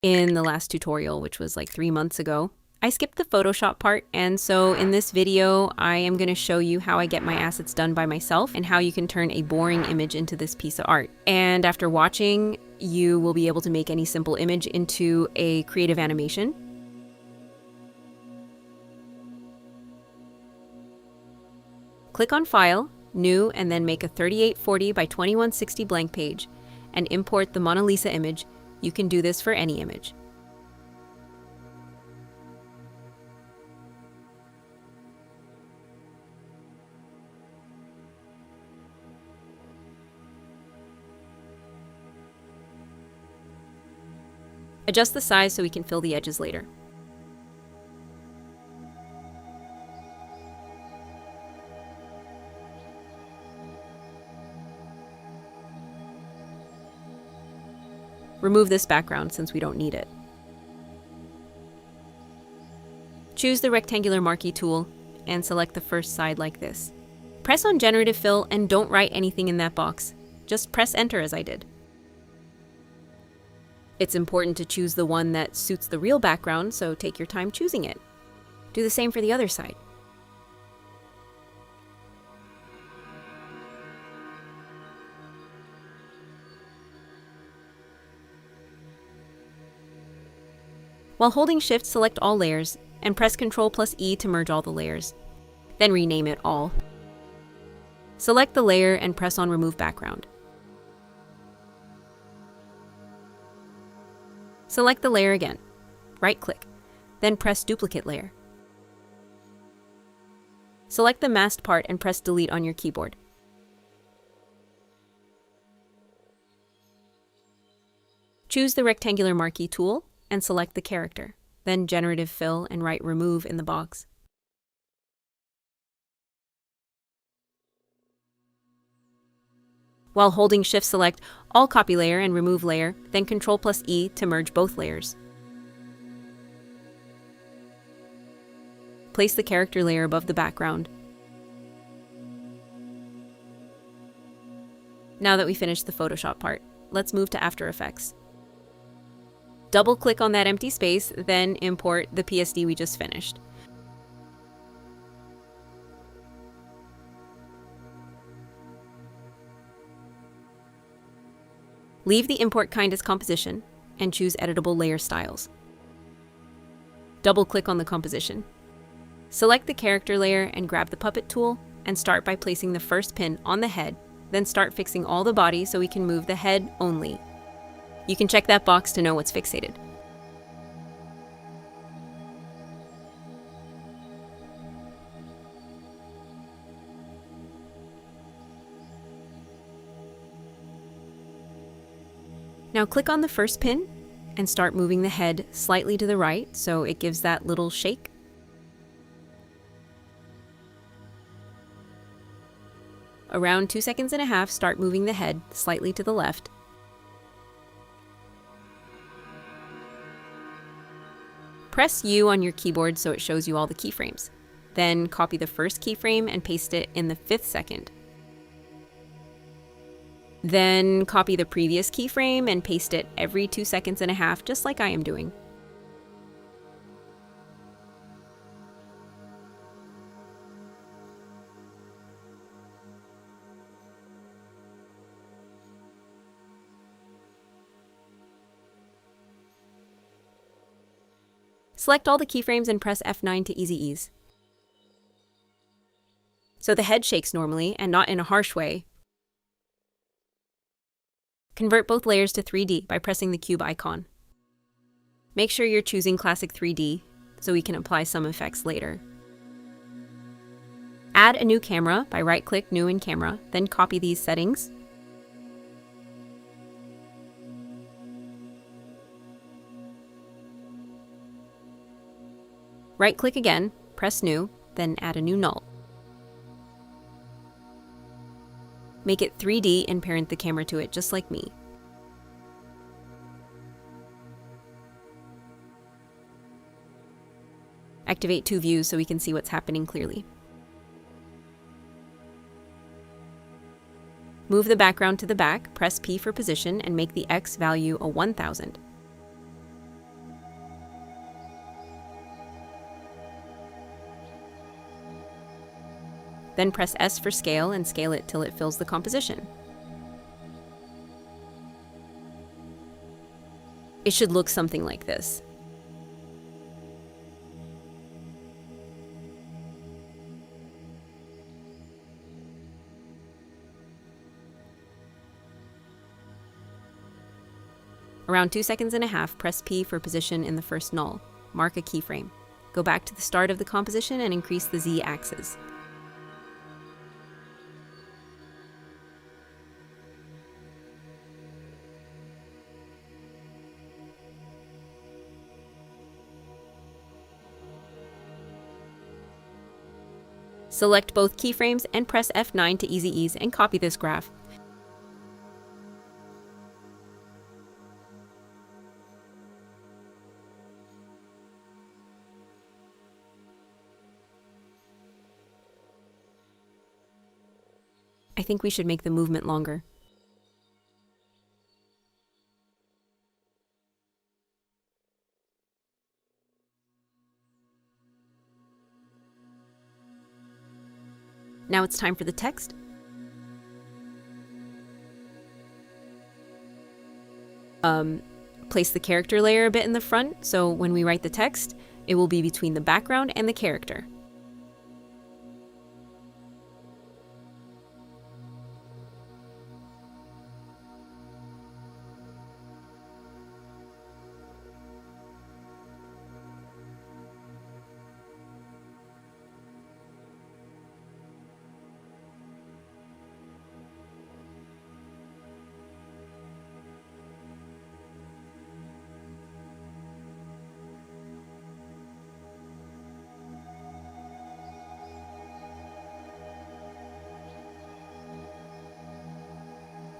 in the last tutorial, which was like 3 months ago. I skipped the Photoshop part, and so in this video, I am going to show you how I get my assets done by myself and how you can turn a boring image into this piece of art. And after watching, you will be able to make any simple image into a creative animation. Click on File, New, and then make a 3840 by 2160 blank page and import the Monalisa image. You can do this for any image. Adjust the size so we can fill the edges later. Remove this background since we don't need it. Choose the rectangular marquee tool and select the first side like this. Press on Generative Fill and don't write anything in that box. Just press Enter as I did. It's important to choose the one that suits the real background, so take your time choosing it. Do the same for the other side. While holding Shift, select all layers and press Ctrl+E to merge all the layers. Then rename it All. Select the layer and press on Remove Background. Select the layer again. Right-click, then press Duplicate Layer. Select the masked part and press Delete on your keyboard. Choose the rectangular marquee tool and select the character, then Generative Fill and write Remove in the box. While holding Shift, select all copy layer and remove layer, then Ctrl+E to merge both layers. Place the character layer above the background. Now that we finished the Photoshop part, let's move to After Effects. Double-click on that empty space, then import the PSD we just finished. Leave the import kind as composition and choose Editable Layer Styles. Double-click on the composition. Select the character layer and grab the puppet tool and start by placing the first pin on the head, then start fixing all the body so we can move the head only. You can check that box to know what's fixated. Now click on the first pin and start moving the head slightly to the right so it gives that little shake. Around 2.5 seconds, start moving the head slightly to the left. Press U on your keyboard so it shows you all the keyframes. Then copy the first keyframe and paste it in the 5th second. Then copy the previous keyframe and paste it every 2.5 seconds, just like I am doing. Select all the keyframes and press F9 to easy ease. So the head shakes normally and not in a harsh way. Convert both layers to 3D by pressing the cube icon. Make sure you're choosing Classic 3D so we can apply some effects later. Add a new camera by right-click New in Camera, then copy these settings. Right-click again, press New, then add a new null. Make it 3D and parent the camera to it just like me. Activate two views so we can see what's happening clearly. Move the background to the back, press P for position, and make the X value a 1000. Then press S for scale and scale it till it fills the composition. It should look something like this. Around 2.5 seconds, press P for position in the first null. Mark a keyframe. Go back to the start of the composition and increase the Z axis. Select both keyframes and press F9 to easy ease and copy this graph. I think we should make the movement longer. Now it's time for the text. Place the character layer a bit in the front, so when we write the text, it will be between the background and the character.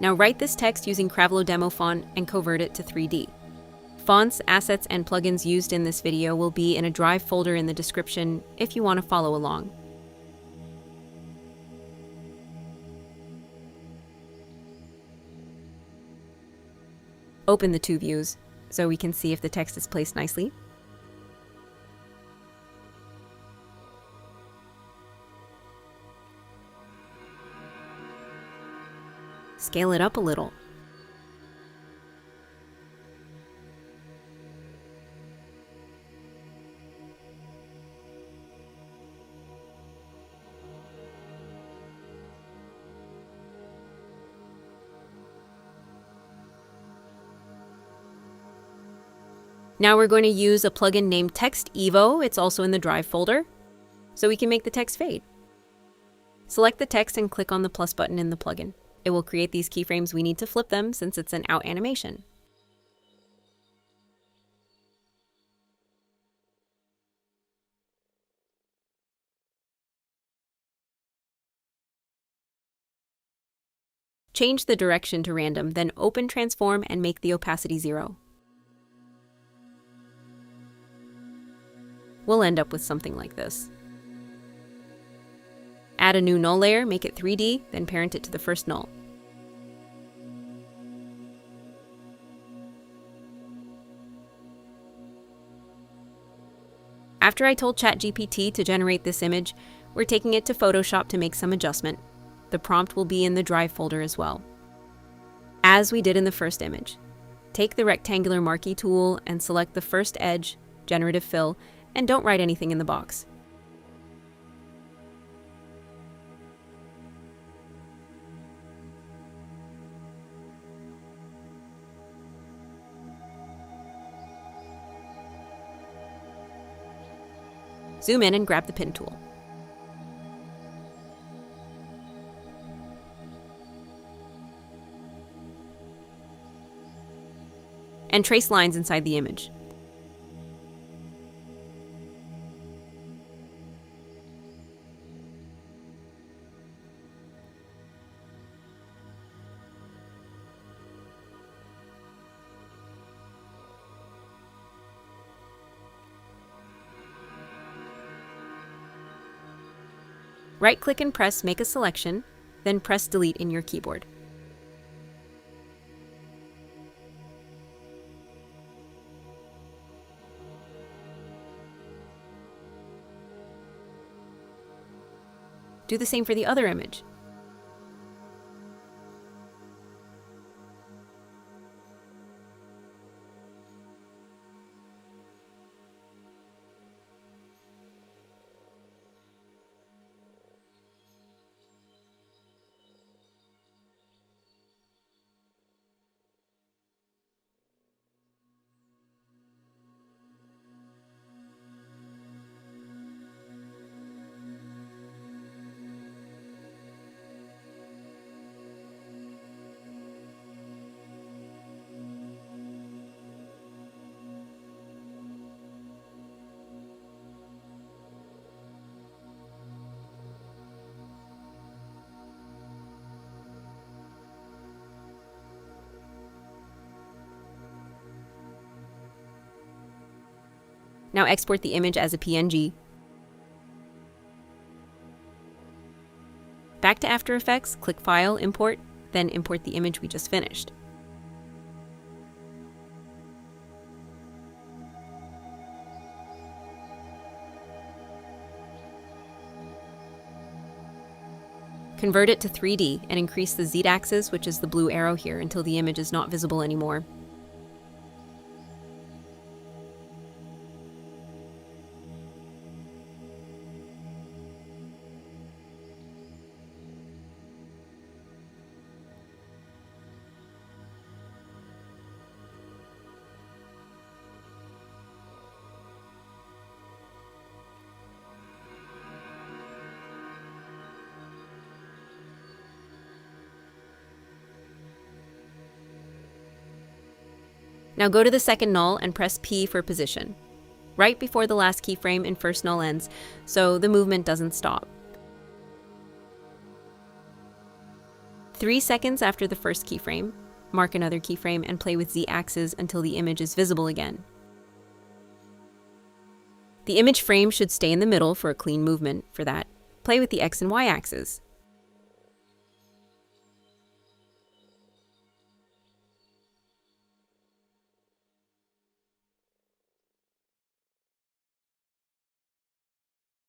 Now write this text using Cravelo Demo font and convert it to 3D. Fonts, assets, and plugins used in this video will be in a Drive folder in the description if you want to follow along. Open the two views so we can see if the text is placed nicely. Scale it up a little. Now we're going to use a plugin named Text Evo. It's also in the Drive folder, so we can make the text fade. Select the text and click on the plus button in the plugin. It will create these keyframes. We need to flip them since it's an out animation. Change the direction to random, then open Transform and make the opacity 0. We'll end up with something like this. Add a new null layer, make it 3D, then parent it to the first null. After I told ChatGPT to generate this image, we're taking it to Photoshop to make some adjustment. The prompt will be in the Drive folder as well. As we did in the first image, take the rectangular marquee tool and select the first edge, Generative Fill, and don't write anything in the box. Zoom in and grab the pin tool. And trace lines inside the image. Right-click and press Make a Selection, then press Delete in your keyboard. Do the same for the other image. Now export the image as a PNG. Back to After Effects, click File, Import, then import the image we just finished. Convert it to 3D and increase the Z-axis, which is the blue arrow here, until the image is not visible anymore. Now go to the second null and press P for position, right before the last keyframe in first null ends, so the movement doesn't stop. 3 seconds after the first keyframe, mark another keyframe and play with Z-axis until the image is visible again. The image frame should stay in the middle for a clean movement. For that, play with the X and Y axes.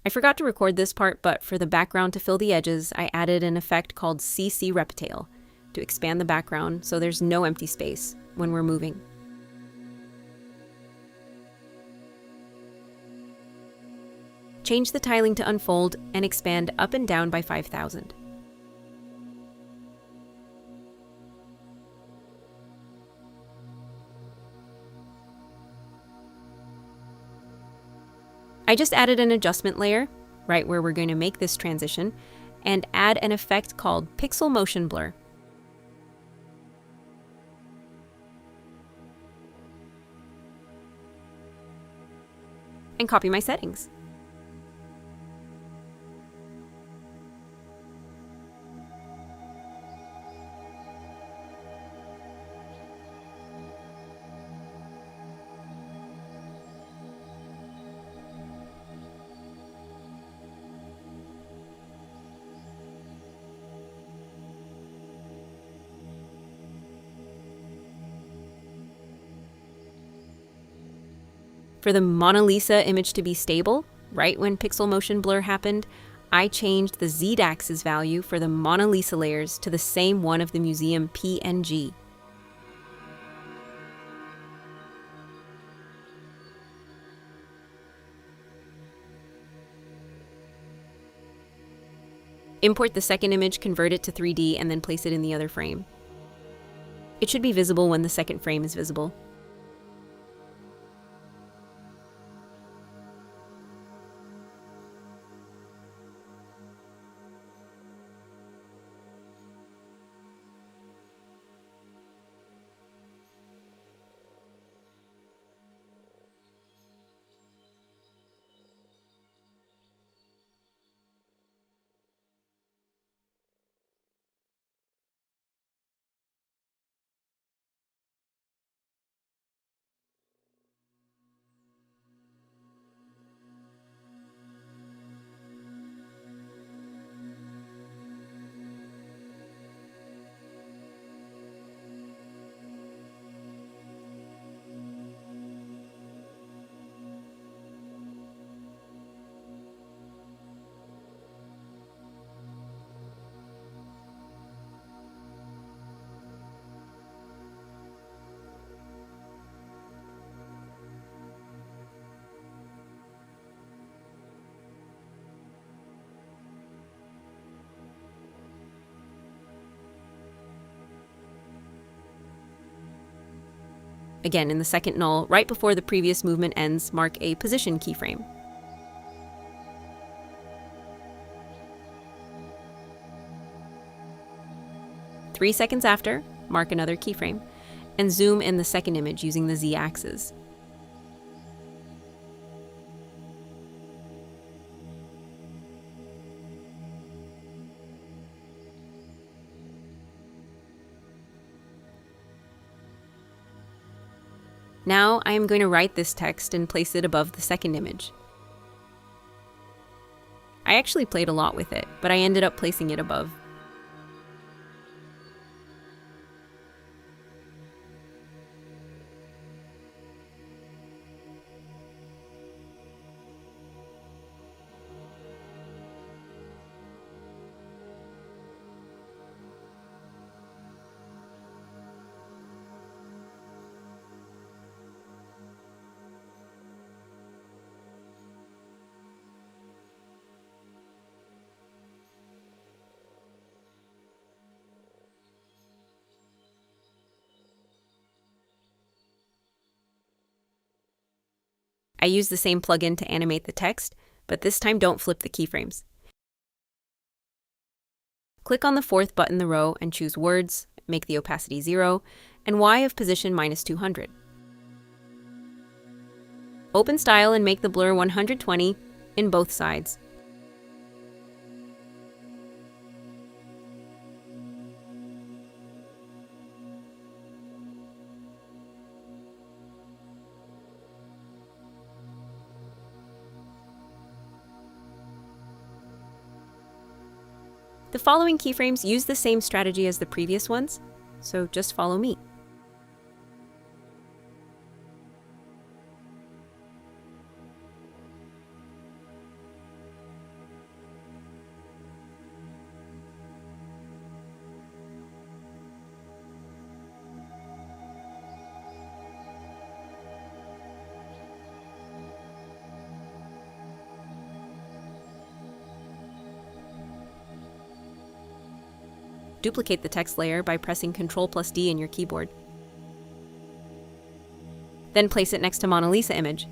I forgot to record this part, but for the background to fill the edges, I added an effect called CC Reptail to expand the background so there's no empty space when we're moving. Change the tiling to unfold and expand up and down by 5,000. I just added an adjustment layer, right where we're going to make this transition, and add an effect called Pixel Motion Blur. And copy my settings. For the Monalisa image to be stable, right when pixel motion blur happened, I changed the Z-axis value for the Monalisa layers to the same one of the museum PNG. Import the second image, convert it to 3D, and then place it in the other frame. It should be visible when the second frame is visible. Again, in the second null, right before the previous movement ends, mark a position keyframe. Three seconds after, mark another keyframe, and zoom in the second image using the Z-axis. Now I am going to write this text and place it above the second image. I actually played a lot with it, but I ended up placing it above. I use the same plugin to animate the text, but this time don't flip the keyframes. Click on the fourth button in the row and choose Words, make the opacity 0, and Y of position -200. Open Style and make the blur 120 in both sides. The following keyframes use the same strategy as the previous ones, so just follow me. Duplicate the text layer by pressing Ctrl+D in your keyboard. Then place it next to Monalisa image.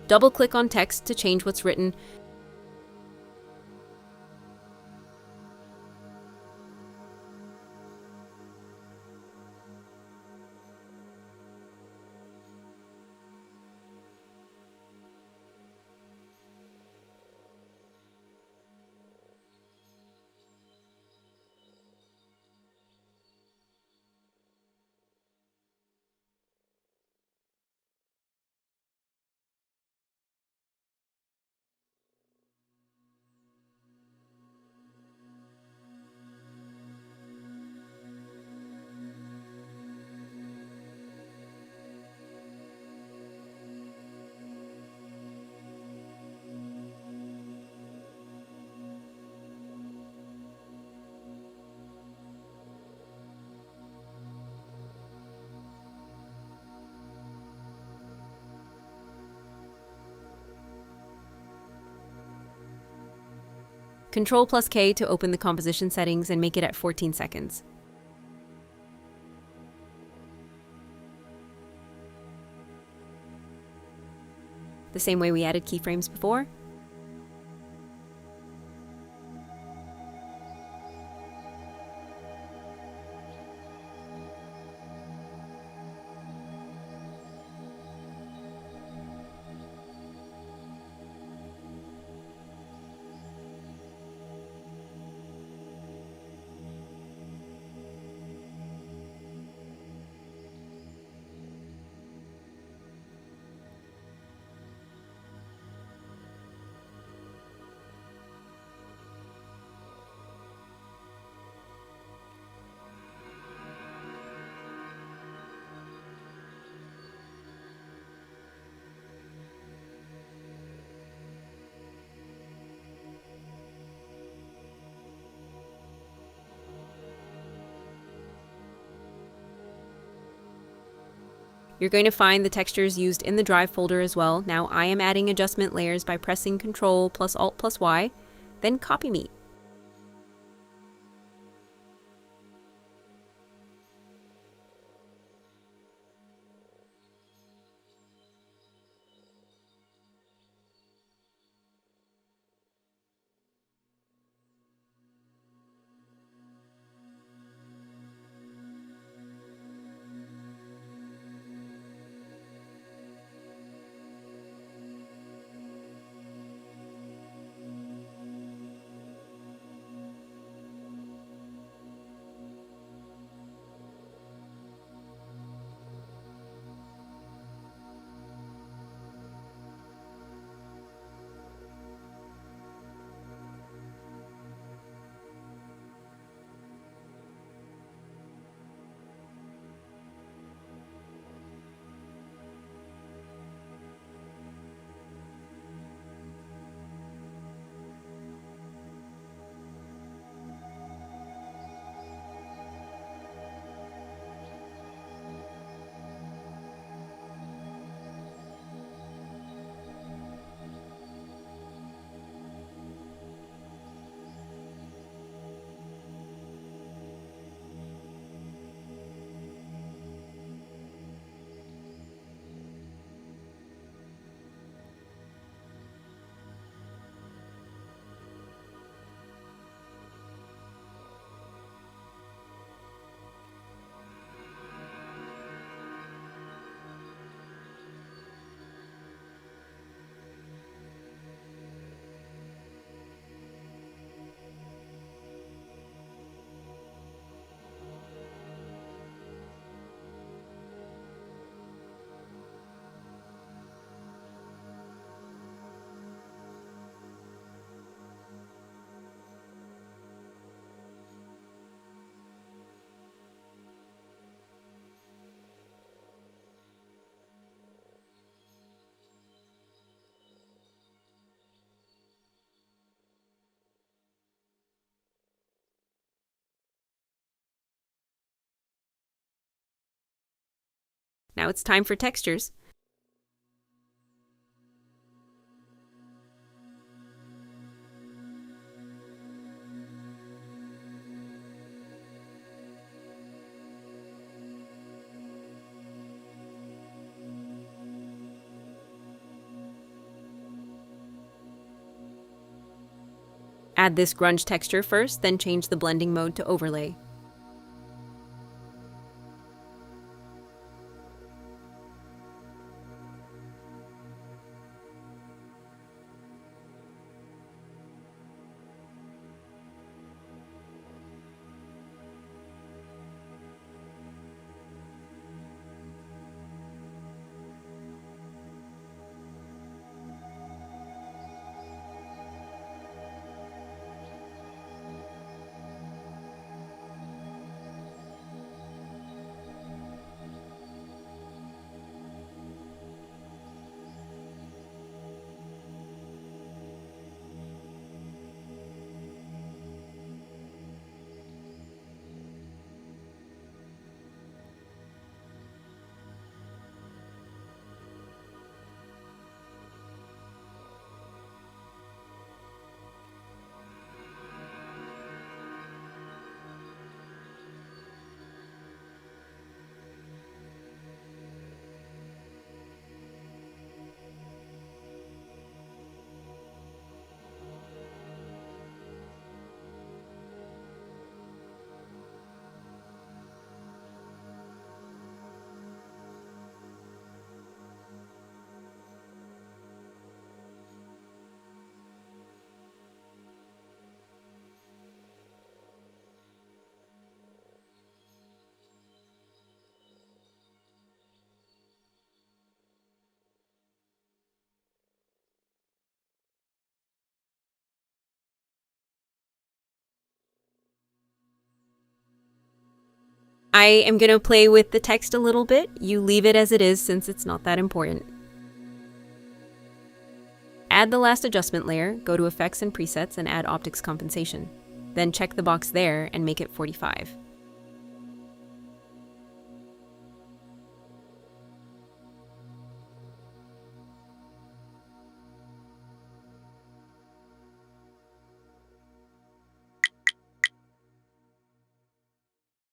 Double-click on text to change what's written. Ctrl+K to open the composition settings and make it at 14 seconds. The same way we added keyframes before. You're going to find the textures used in the Drive folder as well. Now I am adding adjustment layers by pressing Ctrl plus Alt plus Y, then copy me. Now it's time for textures. Add this grunge texture first, then change the blending mode to overlay. I am going to play with the text a little bit. You leave it as it is since it's not that important. Add the last adjustment layer, go to Effects and Presets and add Optics Compensation. Then check the box there and make it 45.